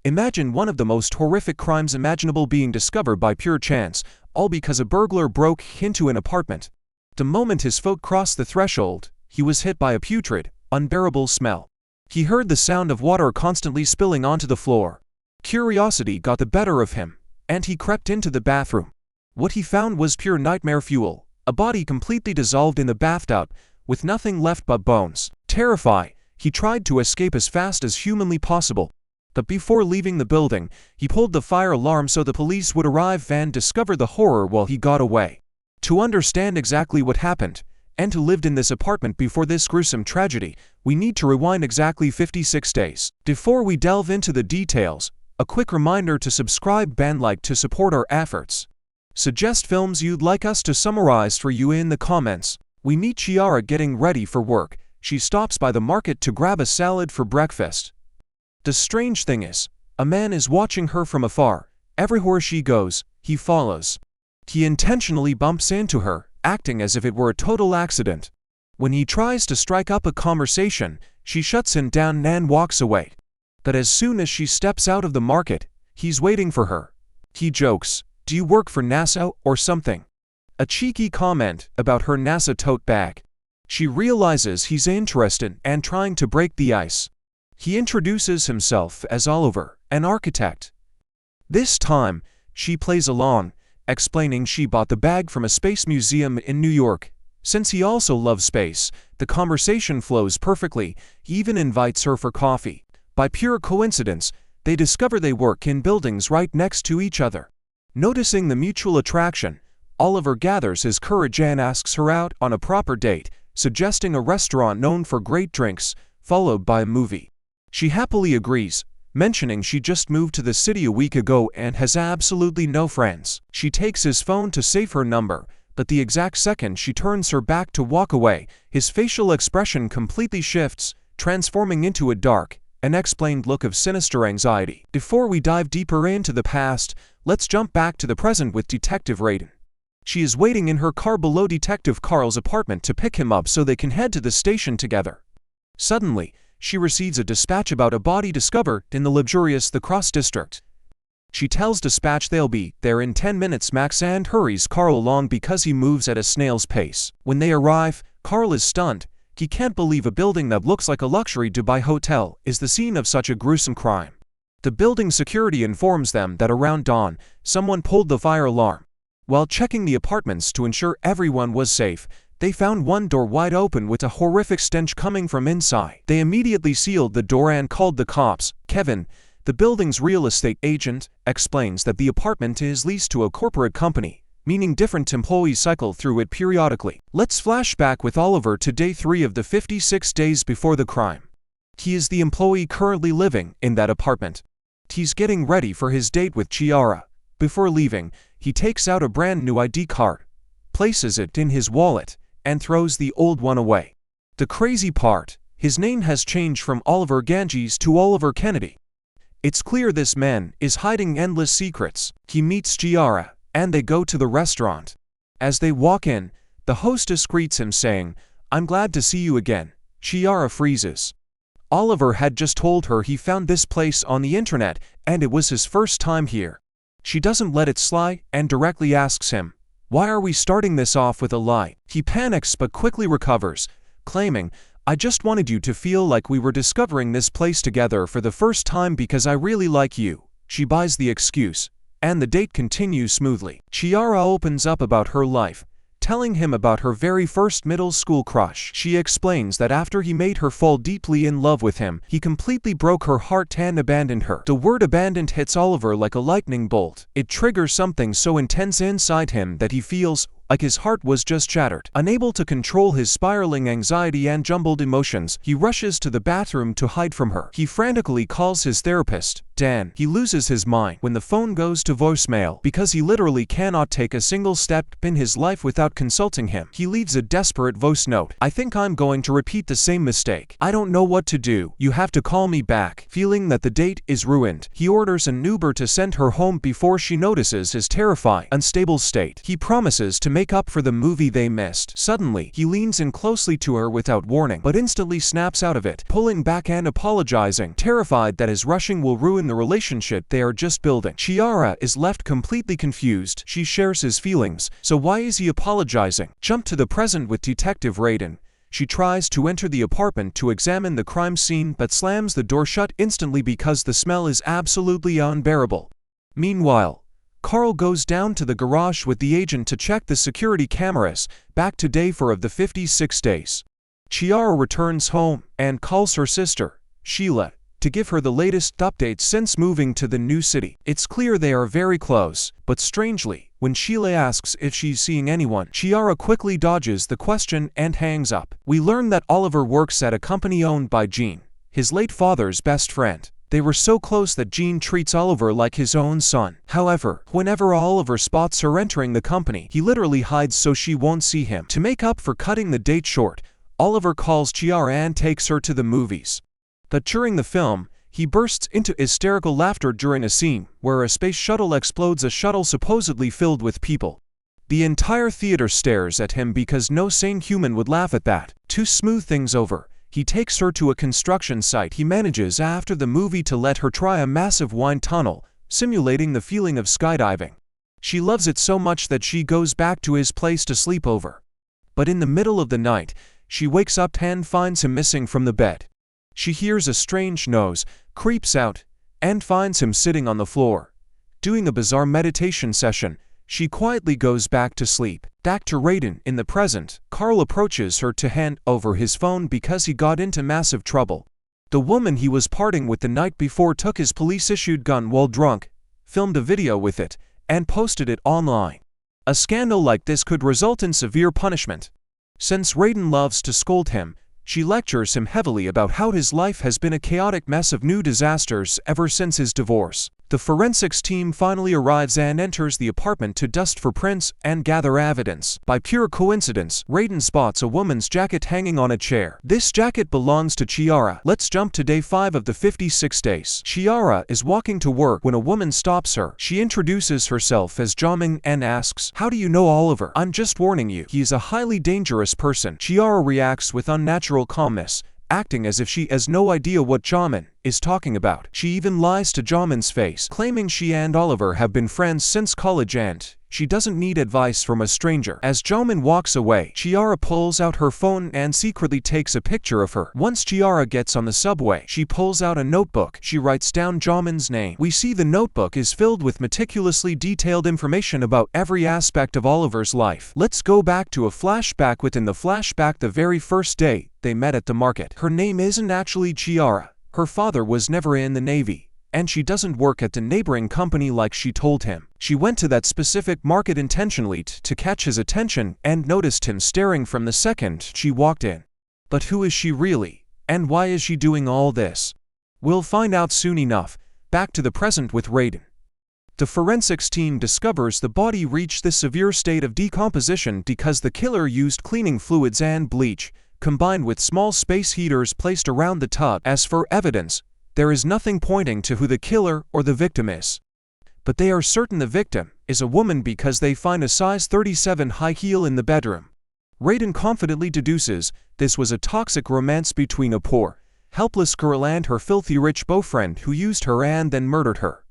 Imagine one of the most horrific crimes imaginable being discovered by pure chance, all because a burglar broke into an apartment. The moment his foot crossed the threshold, he was hit by a putrid, unbearable smell. He heard the sound of water constantly spilling onto the floor. Curiosity got the better of him, and he crept into the bathroom. What he found was pure nightmare fuel, a body completely dissolved in the bathtub, with nothing left but bones. Terrified, he tried to escape as fast as humanly possible. But before leaving the building, he pulled the fire alarm so the police would arrive and discover the horror while he got away. To understand exactly what happened, and who lived in this apartment before this gruesome tragedy, we need to rewind exactly 56 days. Before we delve into the details, a quick reminder to subscribe and like to support our efforts. Suggest films you'd like us to summarize for you in the comments. We meet Ciara getting ready for work. She stops by the market to grab a salad for breakfast. The strange thing is, a man is watching her from afar. Everywhere she goes, he follows. He intentionally bumps into her, acting as if it were a total accident. When he tries to strike up a conversation, she shuts him down and walks away. But as soon as she steps out of the market, he's waiting for her. He jokes, "Do you work for NASA or something?" A cheeky comment about her NASA tote bag. She realizes he's interested and trying to break the ice. He introduces himself as Oliver, an architect. This time, she plays along, explaining she bought the bag from a space museum in New York. Since he also loves space, the conversation flows perfectly. He even invites her for coffee. By pure coincidence, they discover they work in buildings right next to each other. Noticing the mutual attraction, Oliver gathers his courage and asks her out on a proper date, suggesting a restaurant known for great drinks, followed by a movie. She happily agrees, mentioning she just moved to the city a week ago and has absolutely no friends. She takes his phone to save her number, but the exact second she turns her back to walk away, his facial expression completely shifts, transforming into a dark, unexplained look of sinister anxiety. Before we dive deeper into the past, let's jump back to the present with Detective Raiden. She is waiting in her car below Detective Carl's apartment to pick him up so they can head to the station together. Suddenly, she receives a dispatch about a body discovered in the luxurious The Cross district. She tells dispatch they'll be there in 10 minutes max and hurries Carl along because he moves at a snail's pace. When they arrive, Carl is stunned. He can't believe a building that looks like a luxury Dubai hotel is the scene of such a gruesome crime. The building security informs them that around dawn, someone pulled the fire alarm. While checking the apartments to ensure everyone was safe, they found one door wide open with a horrific stench coming from inside. They immediately sealed the door and called the cops. Kevin, the building's real estate agent, explains that the apartment is leased to a corporate company, meaning different employees cycle through it periodically. Let's flash back with Oliver to day 3 of the 56 days before the crime. He is the employee currently living in that apartment. He's getting ready for his date with Ciara. Before leaving, he takes out a brand new ID card, places it in his wallet, and throws the old one away. The crazy part, his name has changed from Oliver Ganges to Oliver Kennedy. It's clear this man is hiding endless secrets. He meets Ciara, and they go to the restaurant. As they walk in, the hostess greets him saying, "I'm glad to see you again." Ciara freezes. Oliver had just told her he found this place on the internet, and it was his first time here. She doesn't let it slide and directly asks him, "Why are we starting this off with a lie?" He panics but quickly recovers, claiming, "I just wanted you to feel like we were discovering this place together for the first time because I really like you." She buys the excuse, and the date continues smoothly. Ciara opens up about her life, telling him about her very first middle school crush. She explains that after he made her fall deeply in love with him, he completely broke her heart and abandoned her. The word abandoned hits Oliver like a lightning bolt. It triggers something so intense inside him that he feels like his heart was just shattered. Unable to control his spiraling anxiety and jumbled emotions, he rushes to the bathroom to hide from her. He frantically calls his therapist, Dan. He loses his mind when the phone goes to voicemail because he literally cannot take a single step in his life without consulting him. He leaves a desperate voice note. "I think I'm going to repeat the same mistake. I don't know what to do. You have to call me back." Feeling that the date is ruined, he orders an Uber to send her home before she notices his terrifying, unstable state. He promises to make up for the movie they missed. Suddenly, he leans in closely to her without warning, but instantly snaps out of it, pulling back and apologizing, terrified that his rushing will ruin ruin the relationship they are just building. Ciara is left completely confused. She shares his feelings, so why is he apologizing? Jump to the present with Detective Raiden. She tries to enter the apartment to examine the crime scene but slams the door shut instantly because the smell is absolutely unbearable. Meanwhile, Carl goes down to the garage with the agent to check the security cameras. Back to day 4 of the 56 days. Ciara returns home and calls her sister, Sheila, to give her the latest updates since moving to the new city. It's clear they are very close, but strangely, when Sheila asks if she's seeing anyone, Ciara quickly dodges the question and hangs up. We learn that Oliver works at a company owned by Gene, his late father's best friend. They were so close that Gene treats Oliver like his own son. However, whenever Oliver spots her entering the company, he literally hides so she won't see him. To make up for cutting the date short, Oliver calls Ciara and takes her to the movies. But during the film, he bursts into hysterical laughter during a scene where a space shuttle explodes, a shuttle supposedly filled with people. The entire theater stares at him because no sane human would laugh at that. To smooth things over, he takes her to a construction site. He manages after the movie to let her try a massive wind tunnel, simulating the feeling of skydiving. She loves it so much that she goes back to his place to sleep over. But in the middle of the night, she wakes up and finds him missing from the bed. She hears a strange noise, creeps out, and finds him sitting on the floor, doing a bizarre meditation session. She quietly goes back to sleep. Back to Raiden in the present, Carl approaches her to hand over his phone because he got into massive trouble. The woman he was partying with the night before took his police-issued gun while drunk, filmed a video with it, and posted it online. A scandal like this could result in severe punishment. Since Raiden loves to scold him, she lectures him heavily about how his life has been a chaotic mess of new disasters ever since his divorce. The forensics team finally arrives and enters the apartment to dust for prints and gather evidence. By pure coincidence, Raiden spots a woman's jacket hanging on a chair. This jacket belongs to Ciara. Let's jump to day 5 of the 56 days. Ciara is walking to work when a woman stops her. She introduces herself as Jamin and asks, "How do you know Oliver?" "I'm just warning you. He is a highly dangerous person." Ciara reacts with unnatural calmness, acting as if she has no idea what Jamin is talking about. She even lies to Jamin's face, claiming she and Oliver have been friends since college and she doesn't need advice from a stranger. As Jamin walks away, Ciara pulls out her phone and secretly takes a picture of her. Once Ciara gets on the subway, she pulls out a notebook. She writes down Jamin's name. We see the notebook is filled with meticulously detailed information about every aspect of Oliver's life. Let's go back to a flashback. Within the flashback, the very first day they met at the market. Her name isn't actually Ciara. Her father was never in the Navy, and she doesn't work at the neighboring company like she told him. She went to that specific market intentionally to catch his attention and noticed him staring from the second she walked in. But who is she really? And why is she doing all this? We'll find out soon enough. Back to the present with Raiden. The forensics team discovers the body reached this severe state of decomposition because the killer used cleaning fluids and bleach, combined with small space heaters placed around the tub. As for evidence, there is nothing pointing to who the killer or the victim is. But they are certain the victim is a woman because they find a size 37 high heel in the bedroom. Raiden confidently deduces this was a toxic romance between a poor, helpless girl and her filthy rich boyfriend who used her and then murdered her.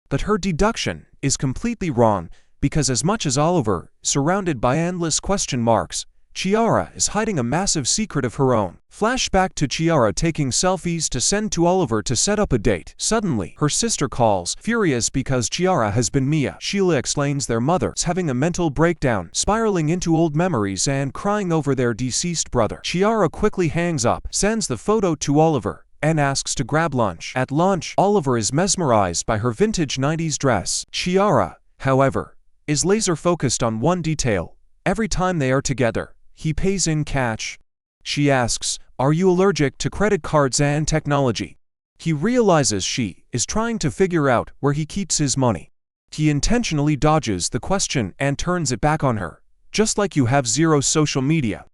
But her deduction is completely wrong because as much as Oliver, surrounded by endless question marks, Ciara is hiding a massive secret of her own. Flashback to Ciara taking selfies to send to Oliver to set up a date. Suddenly, her sister calls, furious because Ciara has been Mia. Sheila explains their mother's having a mental breakdown, spiraling into old memories and crying over their deceased brother. Ciara quickly hangs up, sends the photo to Oliver, and asks to grab lunch. At lunch, Oliver is mesmerized by her vintage 90s dress. Ciara, however, is laser focused on one detail. Every time they are together, he pays in cash. She asks, "Are you allergic to credit cards and technology?" He realizes she is trying to figure out where he keeps his money. He intentionally dodges the question and turns it back on her. "Just like you have zero social media."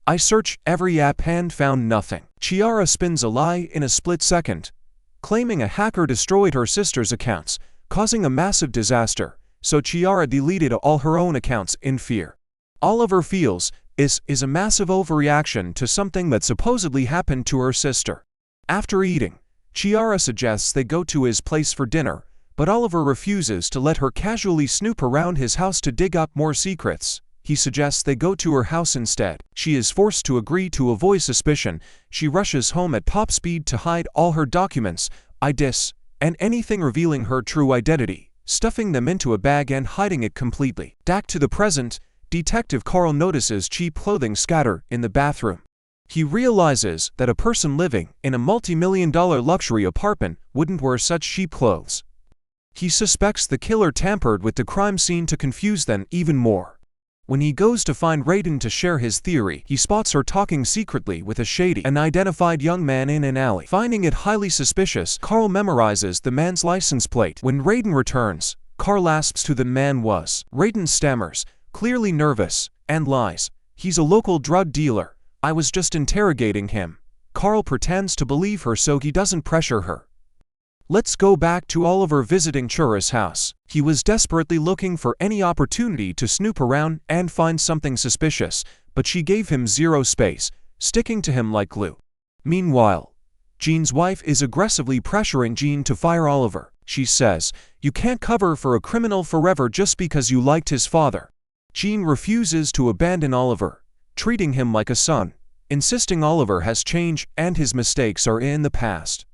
"I searched every app and found nothing." Ciara spins a lie in a split second, claiming a hacker destroyed her sister's accounts, causing a massive disaster, so Ciara deleted all her own accounts in fear. Oliver feels this is a massive overreaction to something that supposedly happened to her sister. After eating, Ciara suggests they go to his place for dinner, but Oliver refuses to let her casually snoop around his house to dig up more secrets. He suggests they go to her house instead. She is forced to agree to avoid suspicion. She rushes home at top speed to hide all her documents, IDs, and anything revealing her true identity, stuffing them into a bag and hiding it completely. Back to the present, Detective Carl notices cheap clothing scattered in the bathroom. He realizes that a person living in a multi-million-dollar luxury apartment wouldn't wear such cheap clothes. He suspects the killer tampered with the crime scene to confuse them even more. When he goes to find Raiden to share his theory, he spots her talking secretly with a shady, unidentified young man in an alley. Finding it highly suspicious, Carl memorizes the man's license plate. When Raiden returns, Carl asks who the man was. Raiden stammers, clearly nervous, and lies. He's a local drug dealer. I was just interrogating him. Carl pretends to believe her so he doesn't pressure her. Let's go back to Oliver visiting Ciara's house. He was desperately looking for any opportunity to snoop around and find something suspicious, but she gave him zero space, sticking to him like glue. Meanwhile, Jean's wife is aggressively pressuring Jean to fire Oliver. She says, "You can't cover for a criminal forever just because you liked his father." Jean refuses to abandon Oliver, treating him like a son, insisting Oliver has changed and his mistakes are in the past.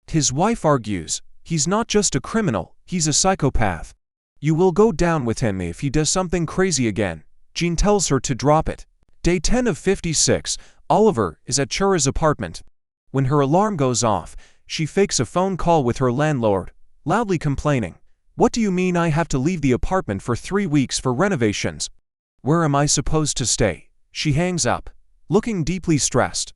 His wife argues, he's not just a criminal, he's a psychopath. You will go down with him if he does something crazy again. Jean tells her to drop it. Day 10 of 56, Oliver is at Ciara's apartment. When her alarm goes off, she fakes a phone call with her landlord, loudly complaining, "What do you mean I have to leave the apartment for 3 weeks for renovations? Where am I supposed to stay?" She hangs up, looking deeply stressed.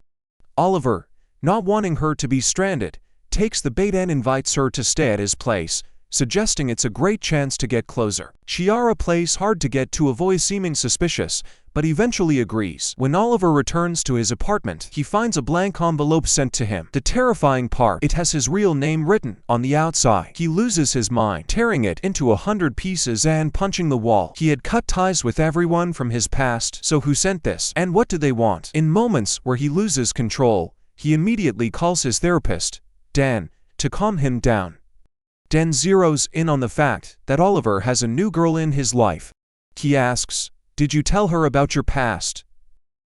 Oliver, not wanting her to be stranded, takes the bait and invites her to stay at his place, suggesting it's a great chance to get closer. Ciara plays hard to get to avoid seeming suspicious, but eventually agrees. When Oliver returns to his apartment, he finds a blank envelope sent to him. The terrifying part, it has his real name written on the outside. He loses his mind, tearing it into 100 pieces and punching the wall. He had cut ties with everyone from his past, so who sent this? And what do they want? In moments where he loses control, he immediately calls his therapist, Dan, to calm him down. Dan zeroes in on the fact that Oliver has a new girl in his life. He asks, "Did you tell her about your past?"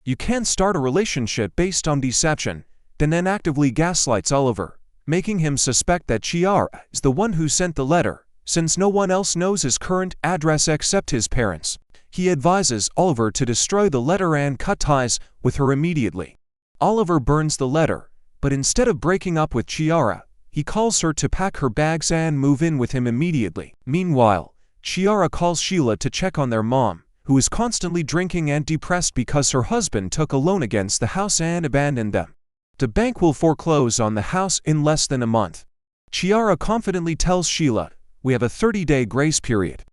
You can't start a relationship based on deception. Dan then actively gaslights Oliver, making him suspect that Ciara is the one who sent the letter, since no one else knows his current address except his parents. He advises Oliver to destroy the letter and cut ties with her immediately. Oliver burns the letter, but instead of breaking up with Ciara, he calls her to pack her bags and move in with him immediately. Meanwhile, Ciara calls Sheila to check on their mom, who is constantly drinking and depressed because her husband took a loan against the house and abandoned them. The bank will foreclose on the house in less than a month. Ciara confidently tells Sheila, "We have a 30-day grace period.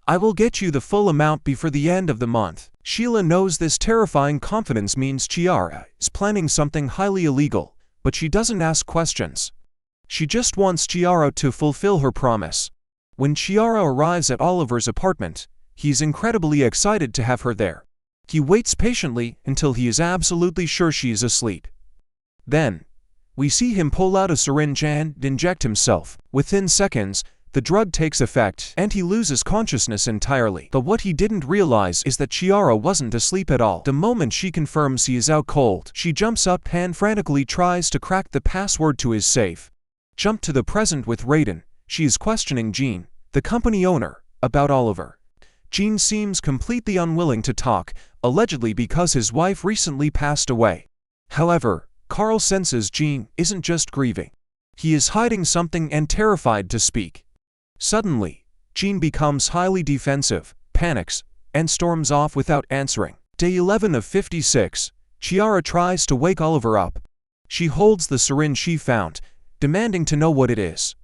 I will get you the full amount before the end of the month." Sheila knows this terrifying confidence means Ciara is planning something highly illegal, but she doesn't ask questions. She just wants Ciara to fulfill her promise. When Ciara arrives at Oliver's apartment, he's incredibly excited to have her there. He waits patiently until he is absolutely sure she is asleep. Then, we see him pull out a syringe and inject himself. Within seconds, the drug takes effect and he loses consciousness entirely. But what he didn't realize is that Ciara wasn't asleep at all. The moment she confirms he is out cold, she jumps up and frantically tries to crack the password to his safe. Jump to the present with Raiden. She is questioning Jean, the company owner, about Oliver. Jean seems completely unwilling to talk, allegedly because his wife recently passed away. However, Carl senses Jean isn't just grieving. He is hiding something and terrified to speak. Suddenly, Jean becomes highly defensive, panics, and storms off without answering. Day 11 of 56, Ciara tries to wake Oliver up. She holds the syringe she found, demanding to know what it is.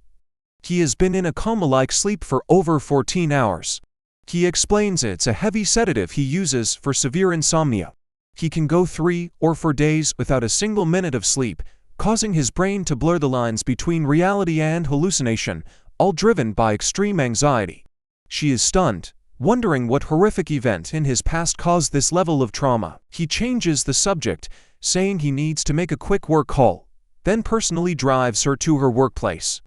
He has been in a coma-like sleep for over 14 hours. He explains it's a heavy sedative he uses for severe insomnia. He can go 3 or 4 days without a single minute of sleep, causing his brain to blur the lines between reality and hallucination, all driven by extreme anxiety. She is stunned, wondering what horrific event in his past caused this level of trauma. He changes the subject, saying he needs to make a quick work call. then personally drives her to her workplace.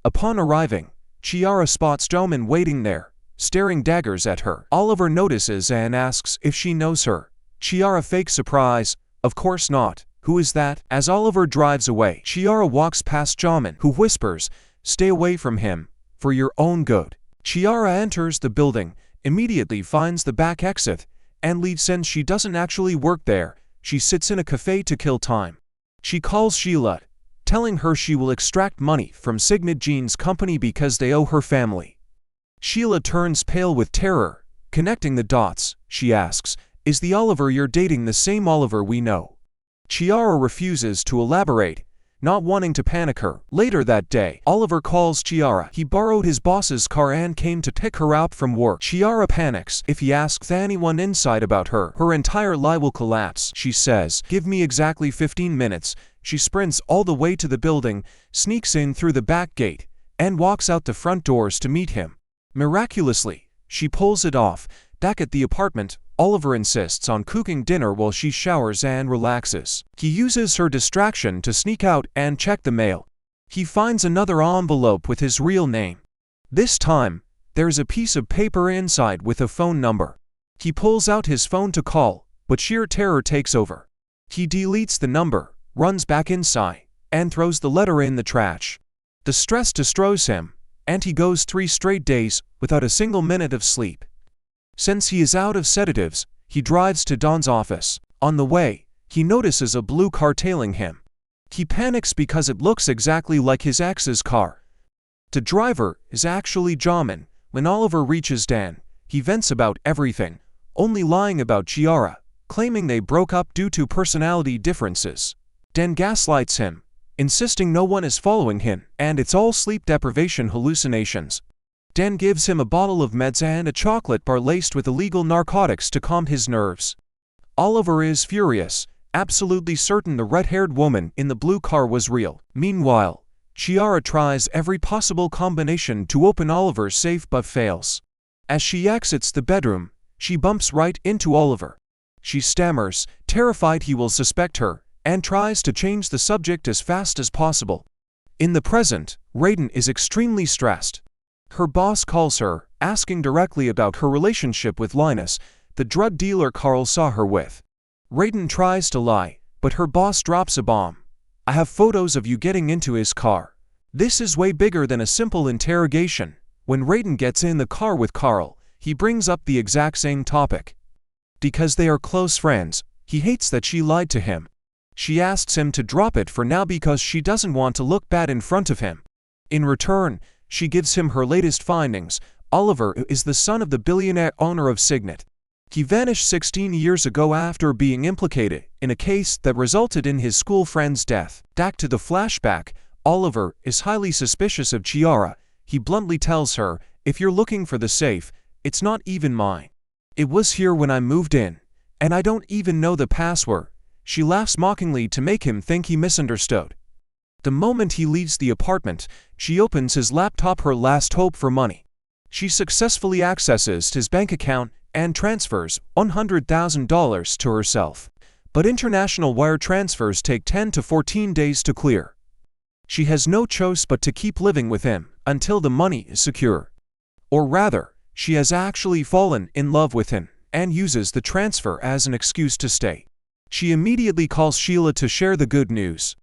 Upon arriving, Ciara spots Joman waiting there, staring daggers at her. Oliver notices and asks if she knows her. Ciara fakes surprise, "Of course not. Who is that?" As Oliver drives away, Ciara walks past Joman, who whispers, "Stay away from him, for your own good." Ciara enters the building, immediately finds the back exit, and leaves. Since she doesn't actually work there, she sits in a cafe to kill time. She calls Sheila, telling her she will extract money from Signet Jean's company because they owe her family. Sheila turns pale with terror. Connecting the dots, she asks, "Is the Oliver you're dating the same Oliver we know?" Ciara refuses to elaborate, not wanting to panic her. Later that day, Oliver calls Ciara. He borrowed his boss's car and came to pick her up from work. Ciara panics. If he asks anyone inside about her, her entire lie will collapse. She says, "Give me exactly 15 minutes. She sprints all the way to the building, sneaks in through the back gate, and walks out the front doors to meet him. Miraculously, she pulls it off. Back at the apartment, Oliver insists on cooking dinner while she showers and relaxes. He uses her distraction to sneak out and check the mail. He finds another envelope with his real name. This time, there's a piece of paper inside with a phone number. He pulls out his phone to call, but sheer terror takes over. He deletes the number, runs back inside, and throws the letter in the trash. The stress destroys him, and he goes 3 straight days without a single minute of sleep. Since he is out of sedatives, he drives to Don's office. On the way, he notices a blue car tailing him. He panics because it looks exactly like his ex's car. The driver is actually Joman. When Oliver reaches Dan, he vents about everything, only lying about Ciara, claiming they broke up due to personality differences. Dan gaslights him, insisting no one is following him, and it's all sleep deprivation hallucinations. Dan gives him a bottle of meds and a chocolate bar laced with illegal narcotics to calm his nerves. Oliver is furious, absolutely certain the red-haired woman in the blue car was real. Meanwhile, Ciara tries every possible combination to open Oliver's safe but fails. As she exits the bedroom, she bumps right into Oliver. She stammers, terrified he will suspect her, and tries to change the subject as fast as possible. In the present, Raiden is extremely stressed. Her boss calls her, asking directly about her relationship with Linus, the drug dealer Carl saw her with. Raiden tries to lie, but her boss drops a bomb. "I have photos of you getting into his car." This is way bigger than a simple interrogation. When Raiden gets in the car with Carl, he brings up the exact same topic. Because they are close friends, he hates that she lied to him. She asks him to drop it for now because she doesn't want to look bad in front of him. In return, she gives him her latest findings. Oliver is the son of the billionaire owner of Signet. He vanished 16 years ago after being implicated in a case that resulted in his school friend's death. Back to the flashback, Oliver is highly suspicious of Ciara. He bluntly tells her, "If you're looking for the safe, it's not even mine. It was here when I moved in, and I don't even know the password." She laughs mockingly to make him think he misunderstood. The moment he leaves the apartment, she opens his laptop, her last hope for money. She successfully accesses his bank account and transfers $100,000 to herself. But international wire transfers take 10 to 14 days to clear. She has no choice but to keep living with him until the money is secure. Or rather, she has actually fallen in love with him and uses the transfer as an excuse to stay. She immediately calls Sheila to share the good news.